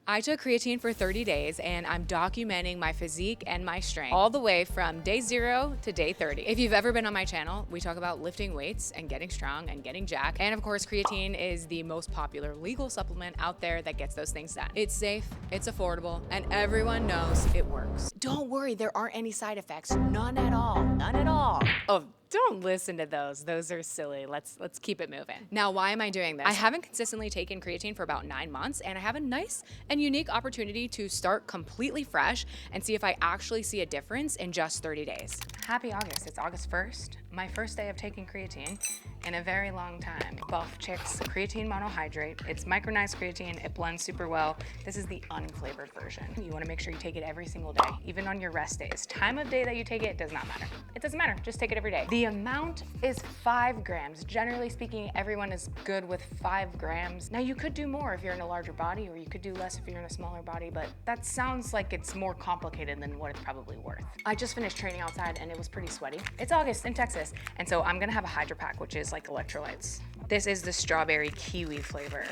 I took creatine for 30 days and I'm documenting my physique and my strength all the way from day 0 to day 30. If you've ever been on my channel, we talk about lifting weights and getting strong and getting jacked. And of course, creatine is the most popular legal supplement out there that gets those things done. It's safe, it's affordable, and everyone knows it works. Don't worry, there aren't any side effects. None at all. None at all. Oh, don't listen to those. Those are silly. Let's keep it moving. Now, why am I doing this? I haven't consistently taken creatine for about 9 months, and I have a nice and unique opportunity to start completely fresh and see if I actually see a difference in just 30 days. Happy August. It's August 1st, my first day of taking creatine in a very long time. Buff Chicks creatine monohydrate. It's micronized creatine. It blends super well. This is the unflavored version. You want to make sure you take it every single day, even on your rest days. Time of day that you take it does not matter. It doesn't matter. Just take it every day. The amount is 5 grams. Generally speaking, everyone is good with 5 grams. Now, you could do more if you're in a larger body, or you could do less if you're in a smaller body, but that sounds like it's more complicated than what it's probably worth. I just finished training outside and it was pretty sweaty. It's August in Texas, and so I'm gonna have a Hydro Pack, which is like electrolytes. This is the strawberry kiwi flavor.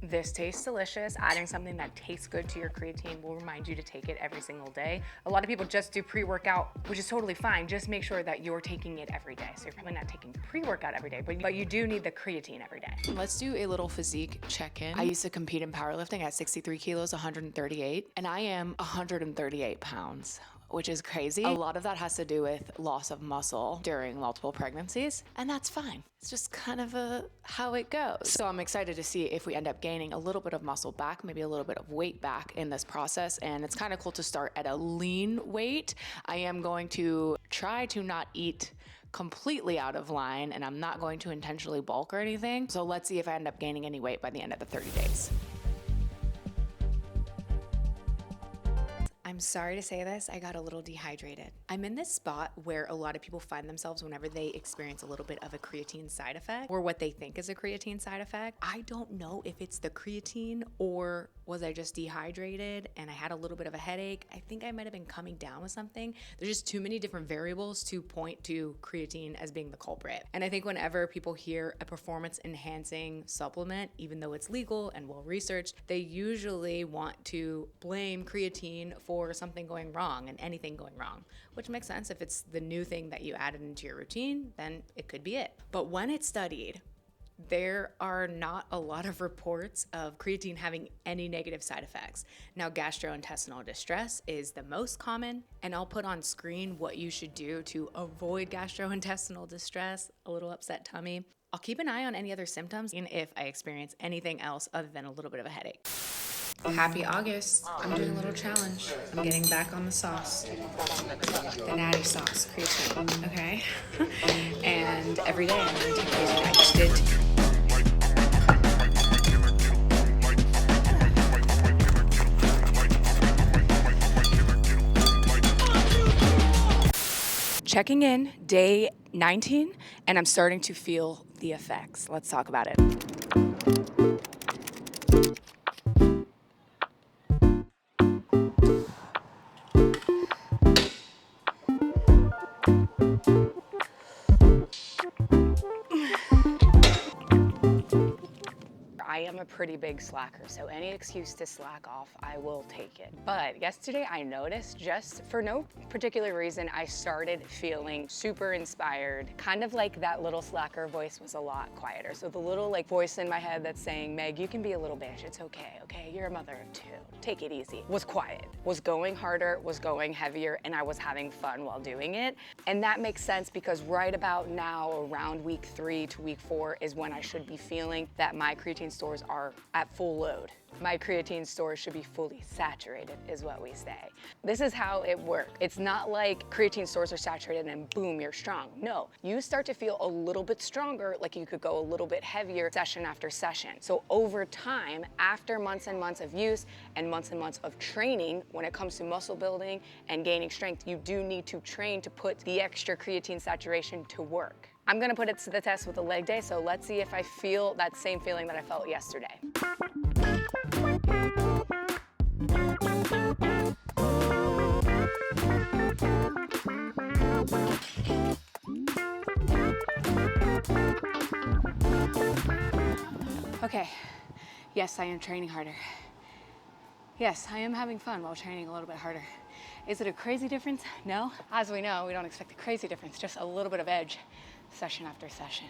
This tastes delicious. Adding something that tastes good to your creatine will remind you to take it every single day. A lot of people just do pre-workout, which is totally fine. Just make sure that you're taking it every day. So you're probably not taking pre-workout every day, but you do need the creatine every day. Let's do a little physique check-in. I used to compete in powerlifting at 63 kilos, 138, and I am 138 pounds. Which is crazy. A lot of that has to do with loss of muscle during multiple pregnancies, and that's fine. It's just kind of how it goes. So I'm excited to see if we end up gaining a little bit of muscle back, maybe a little bit of weight back in this process, and it's kind of cool to start at a lean weight. I am going to try to not eat completely out of line, and I'm not going to intentionally bulk or anything. So let's see if I end up gaining any weight by the end of the 30 days. I'm sorry to say this, I got a little dehydrated. I'm in this spot where a lot of people find themselves whenever they experience a little bit of a creatine side effect, or what they think is a creatine side effect. I don't know if it's the creatine or was I just dehydrated and I had a little bit of a headache. I think I might have been coming down with something. There's just too many different variables to point to creatine as being the culprit. And I think whenever people hear a performance enhancing supplement, even though it's legal and well researched, they usually want to blame creatine for something going wrong and anything going wrong, which makes sense. If it's the new thing that you added into your routine, then it could be it. But when it's studied, there are not a lot of reports of creatine having any negative side effects. Now, gastrointestinal distress is the most common, and I'll put on screen what you should do to avoid gastrointestinal distress, a little upset tummy. I'll keep an eye on any other symptoms and if I experience anything else other than a little bit of a headache. Happy August. I'm doing a little challenge. I'm getting back on the sauce. The natty sauce, creatine, okay? And every day I'm going to take these. I just did. Checking in, day 19, and I'm starting to feel the effects. Let's talk about it. I am a pretty big slacker, so any excuse to slack off, I will take it. But yesterday I noticed, just for no particular reason, I started feeling super inspired. Kind of like that little slacker voice was a lot quieter. So the little voice in my head that's saying, Meg, you can be a little bitch, it's okay, you're a mother of 2, take it easy, was quiet, was going harder, was going heavier, and I was having fun while doing it. And that makes sense because right about now, around week 3 to week 4 is when I should be feeling that my creatine stores are at full load. My creatine stores should be fully saturated, is what we say. This is how it works. It's not like creatine stores are saturated and boom, you're strong. No, you start to feel a little bit stronger, like you could go a little bit heavier session after session. So over time, after months and months of use and months of training, when it comes to muscle building and gaining strength, you do need to train to put the extra creatine saturation to work. I'm gonna put it to the test with a leg day, so let's see if I feel that same feeling that I felt yesterday. Okay, Yes, I am training harder. Yes, I am having fun while training a little bit harder. Is it a crazy difference? No. As we know, we don't expect a crazy difference, just a little bit of edge, session after session.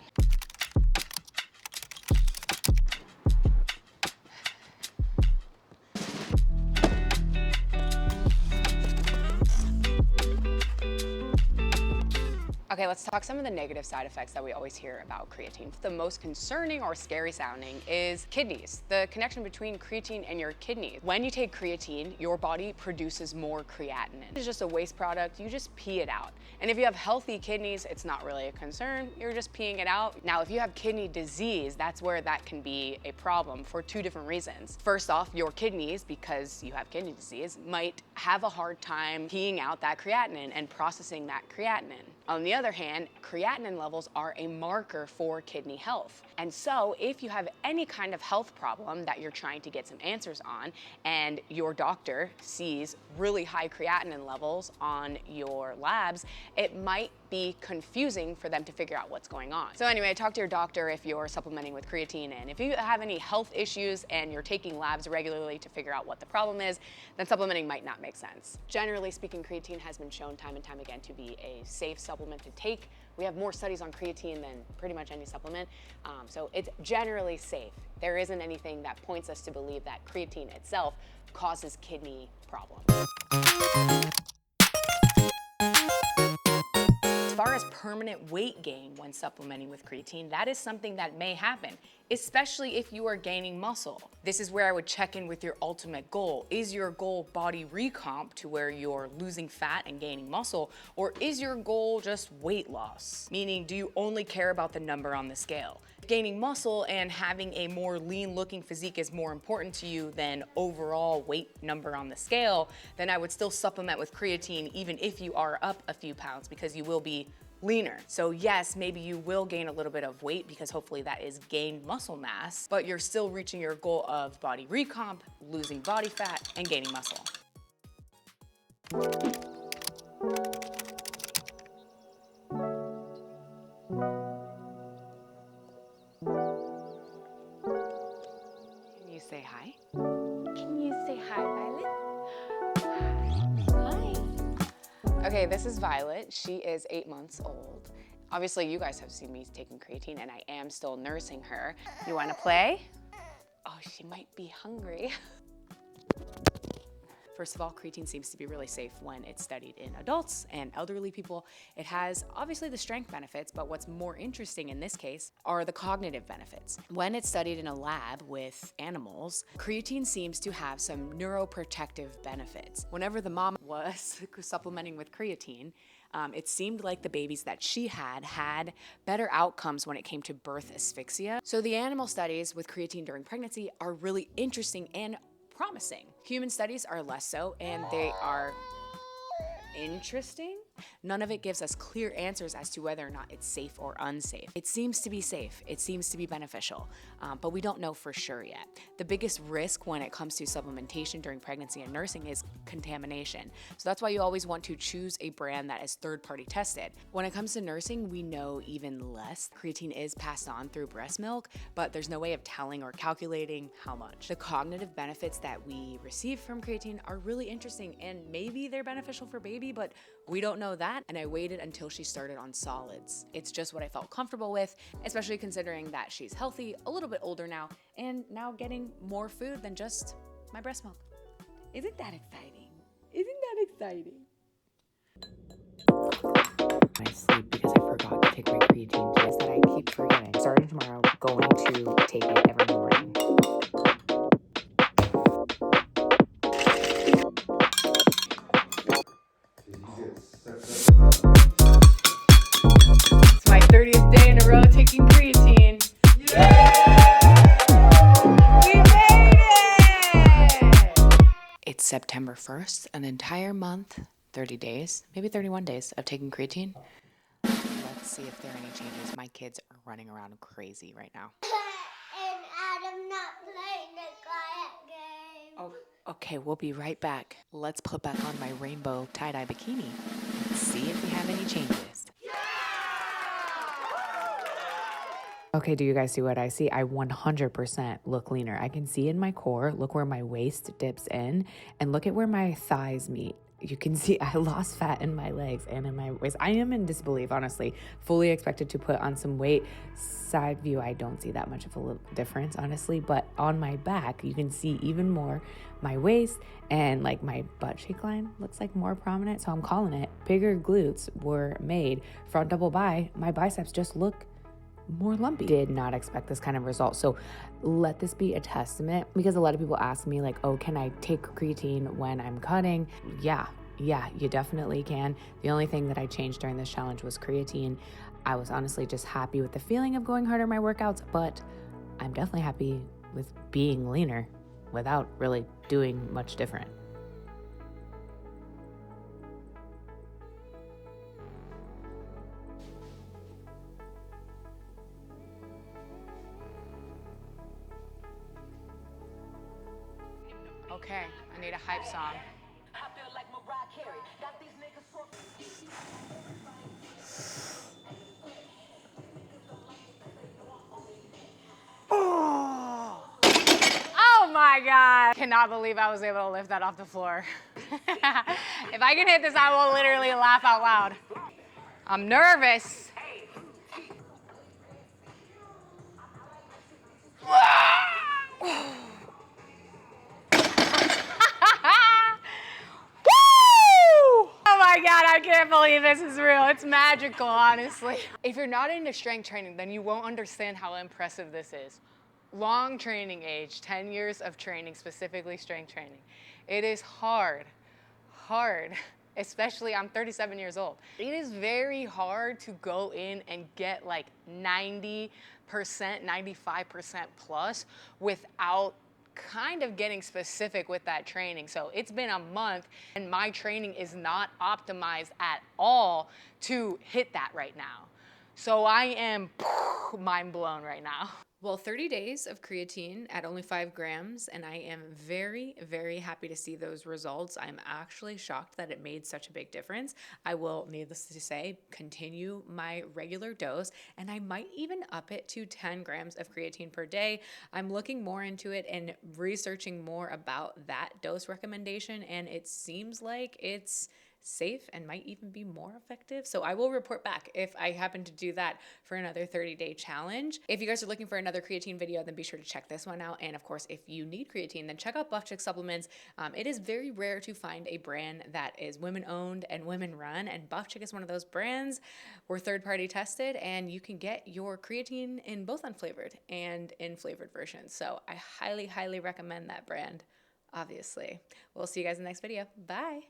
Okay, let's talk some of the negative side effects that we always hear about creatine. The most concerning or scary sounding is kidneys, the connection between creatine and your kidneys. When you take creatine, your body produces more creatinine. It's just a waste product, you just pee it out. And if you have healthy kidneys, it's not really a concern, you're just peeing it out. Now, if you have kidney disease, that's where that can be a problem for two different reasons. First off, your kidneys, because you have kidney disease, might have a hard time peeing out that creatinine and processing that creatinine. On the other hand, creatinine levels are a marker for kidney health. And so if you have any kind of health problem that you're trying to get some answers on and your doctor sees really high creatinine levels on your labs, it might be confusing for them to figure out what's going on. So anyway, talk to your doctor if you're supplementing with creatine, and if you have any health issues and you're taking labs regularly to figure out what the problem is, then supplementing might not make sense. Generally speaking, creatine has been shown time and time again to be a safe supplement to take. We have more studies on creatine than pretty much any supplement, so it's generally safe. There isn't anything that points us to believe that creatine itself causes kidney problems. As far as permanent weight gain when supplementing with creatine, that is something that may happen, especially if you are gaining muscle. This is where I would check in with your ultimate goal. Is your goal body recomp to where you're losing fat and gaining muscle, or is your goal just weight loss? Meaning, do you only care about the number on the scale? If gaining muscle and having a more lean looking physique is more important to you than overall weight number on the scale, then I would still supplement with creatine even if you are up a few pounds, because you will be leaner. So yes, maybe you will gain a little bit of weight because hopefully that is gained muscle mass, but you're still reaching your goal of body recomp, losing body fat, and gaining muscle. Can you say hi? Can you say hi, Violet? Hi. Okay, this is Violet. She is 8 months old. Obviously, you guys have seen me taking creatine, and I am still nursing her. You want to play? Oh, she might be hungry. First of all, creatine seems to be really safe when it's studied in adults and elderly people. It has obviously the strength benefits, but what's more interesting in this case are the cognitive benefits. When it's studied in a lab with animals, creatine seems to have some neuroprotective benefits. Whenever the mom was supplementing with creatine, it seemed like the babies that she had better outcomes when it came to birth asphyxia. So the animal studies with creatine during pregnancy are really interesting and promising. Human studies are less so, and they are interesting. None of it gives us clear answers as to whether or not it's safe or unsafe. It seems to be safe, it seems to be beneficial, but we don't know for sure yet. The biggest risk when it comes to supplementation during pregnancy and nursing is contamination. So that's why you always want to choose a brand that is third-party tested. When it comes to nursing, we know even less. Creatine is passed on through breast milk, but there's no way of telling or calculating how much. The cognitive benefits that we receive from creatine are really interesting, and maybe they're beneficial for baby, but we don't know that, and I waited until she started on solids. It's just what I felt comfortable with, especially considering that she's healthy, a little bit older now, and now getting more food than just my breast milk. Isn't that exciting? Isn't that exciting? I sleep because I forgot to take my creatine test that I keep forgetting. Starting tomorrow, going to take it every morning. It's my 30th day in a row taking creatine. We made it! It's September 1st, an entire month, 30 days, maybe 31 days of taking creatine. Let's see if there are any changes. My kids are running around crazy right now. And Adam not playing the kayak game. Oh, okay, we'll be right back. Let's put back on my rainbow tie-dye bikini and see if we have any changes. Okay, do you guys see what I see? I 100% look leaner. I can see in my core, look where my waist dips in, and look at where my thighs meet. You can see I lost fat in my legs and in my waist. I am in disbelief, honestly. Fully expected to put on some weight. Side view, I don't see that much of a little difference, honestly. But on my back, you can see even more my waist, and like my butt cheek line looks like more prominent. So I'm calling it. Bigger glutes were made. Front double bi, my biceps just look more lumpy. Did not expect this kind of result. So let this be a testament, because a lot of people ask me like, oh, can I take creatine when I'm cutting? Yeah, you definitely can. The only thing that I changed during this challenge was creatine. I was honestly just happy with the feeling of going harder in my workouts, but I'm definitely happy with being leaner without really doing much different. Okay, I need a hype song. Oh my God. Cannot believe I was able to lift that off the floor. If I can hit this, I will literally laugh out loud. I'm nervous. Woo! Oh my God, I can't believe this is real. It's magical, honestly. If you're not into strength training, then you won't understand how impressive this is. Long training age, 10 years of training, specifically strength training. It is hard, especially I'm 37 years old. It is very hard to go in and get like 90%, 95% plus without kind of getting specific with that training. So it's been a month and my training is not optimized at all to hit that right now. So I am mind blown right now. Well, 30 days of creatine at only 5 grams, and I am very, very happy to see those results. I'm actually shocked that it made such a big difference. I will, needless to say, continue my regular dose, and I might even up it to 10 grams of creatine per day. I'm looking more into it and researching more about that dose recommendation, and it seems like it's safe and might even be more effective. So I will report back if I happen to do that for another 30-day challenge. If you guys are looking for another creatine video, then be sure to check this one out. And of course, if you need creatine, then check out Buff Chick Supplements. It is very rare to find a brand that is women owned and women run, and Buff Chick is one of those brands. We're third-party tested, and you can get your creatine in both unflavored and in flavored versions. So I highly, highly recommend that brand, obviously. We'll see you guys in the next video. Bye.